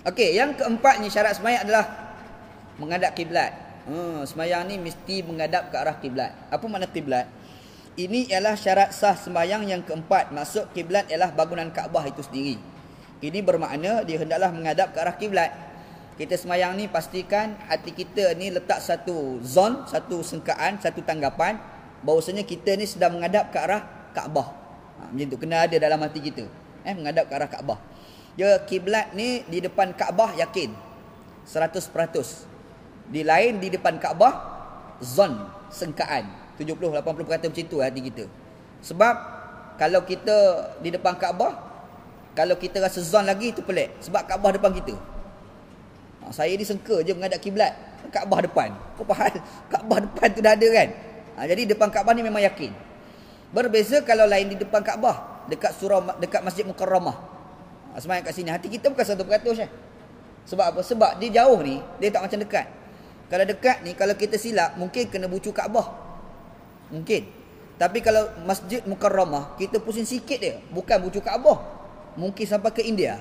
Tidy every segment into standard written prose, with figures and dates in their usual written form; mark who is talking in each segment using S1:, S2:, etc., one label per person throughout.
S1: Okey, yang keempatnya syarat sembahyang adalah menghadap kiblat. Sembahyang ni mesti menghadap ke arah kiblat. Apa makna kiblat? Ini ialah syarat sah sembahyang yang keempat. Maksud kiblat ialah bangunan Kaabah itu sendiri. Ini bermakna dia hendaklah menghadap ke arah kiblat. Kita sembahyang ni pastikan hati kita ni letak satu zon, satu sengkaan, satu tanggapan bahawasanya kita ni sedang menghadap ke arah Kaabah. Macam tu kena ada dalam hati kita. Menghadap ke arah Kaabah. Dia kiblat ni di depan Kaabah yakin 100%. Di lain di depan Kaabah zon, sengkaan 70-80% macam tu hati kita. Sebab kalau kita di depan Kaabah, kalau kita rasa zon lagi itu pelik. Sebab Kaabah depan kita. Saya ni sengka je menghadap kiblat, Kaabah depan. Kau faham? Kaabah depan tu dah ada kan? Jadi depan Kaabah ni memang yakin. Berbeza kalau lain di depan Kaabah, dekat dekat Masjid Mukarramah. Semayang kat sini, hati kita bukan 100%. Sebab apa? Sebab dia jauh ni, dia tak macam dekat. Kalau dekat ni, kalau kita silap, mungkin kena bucu Kaabah. Mungkin. Tapi kalau Masjid Mukarramah, kita pusing sikit dia. Bukan bucu Kaabah. Mungkin sampai ke India.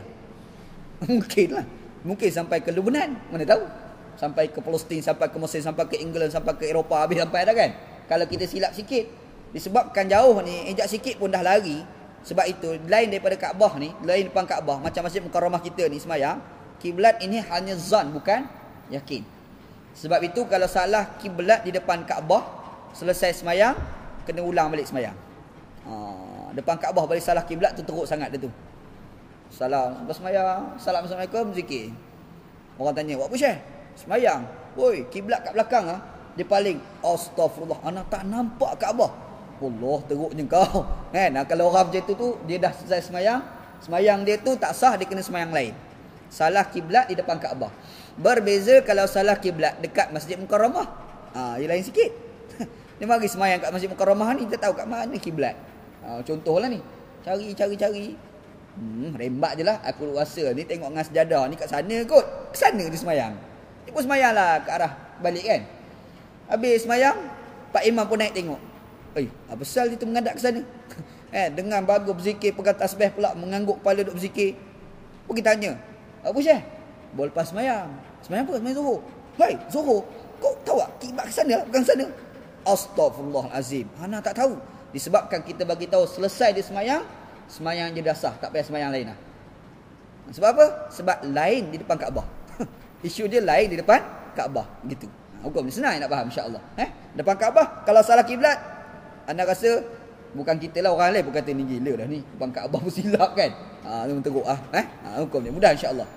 S1: Mungkin lah. Mungkin sampai ke Lebanon. Mana tahu. Sampai ke Palestin, sampai ke Mesir, sampai ke England, sampai ke Eropah. Habis sampai dah kan. Kalau kita silap sikit. Disebabkan jauh ni, ejak sikit pun dah lari. Sebab itu, lain daripada Kaabah ni, lain depan Kaabah, macam Masjid Mukarramah kita ni semayang, kiblat ini hanya zan, bukan yakin. Sebab itu, kalau salah kiblat di depan Kaabah, selesai semayang, kena ulang balik semayang. Depan Kaabah balik salah kiblat tu teruk sangat dia tu. Salam, lepas semayang, salam Assalamualaikum, zikir. Orang tanya, buat apa Syekh? Semayang. Woi, kiblat kat belakang dia paling, astagfirullah, anak tak nampak Kaabah. Allah, teruknya kau. Kan? Kalau orang macam tu dia dah selesai semayang, semayang dia tu tak sah, dia kena semayang lain. Salah kiblat di depan Kaabah. Berbeza kalau salah kiblat dekat Masjid Mukarramah. Dia lain sikit. Dia mari semayang kat Masjid Mukarramah ni, kita tahu kat mana kiblat. Contohlah ni. Cari. Rembat je lah. Aku rasa ni tengok dengan sejadah ni kat sana kot. Ke sana dia semayang. Dia pun semayang lah ke arah balik kan. Habis semayang, Pak Imam pun naik tengok. Apa pasal dia tu menghadap ke sana? Dengan bagus berzikir, pegang tasbih pula, mengangguk kepala duk berzikir. Pergi tanya, apa Syekh? Boleh lepas semayang. Semayang apa? Semayang Zuhur. Hai, Zuhur, kau tahu tak kiblat ke sana, bukan sana? Astaghfirullahalazim. Ana tak tahu. Disebabkan kita bagi tahu selesai dia semayang, semayang je dah sah, tak payah semayang lain lah. Sebab apa? Sebab lain di depan Kaabah. Isu dia lain di depan Kaabah, gitu. Hukum ni senang nak faham insya-Allah. Depan Kaabah, kalau salah kiblat, anda rasa bukan kita lah, orang lain pun kata ni gila dah ni. Depan Kaabah pun silap kan. Memang teruk Hukum ni mudah insya-Allah.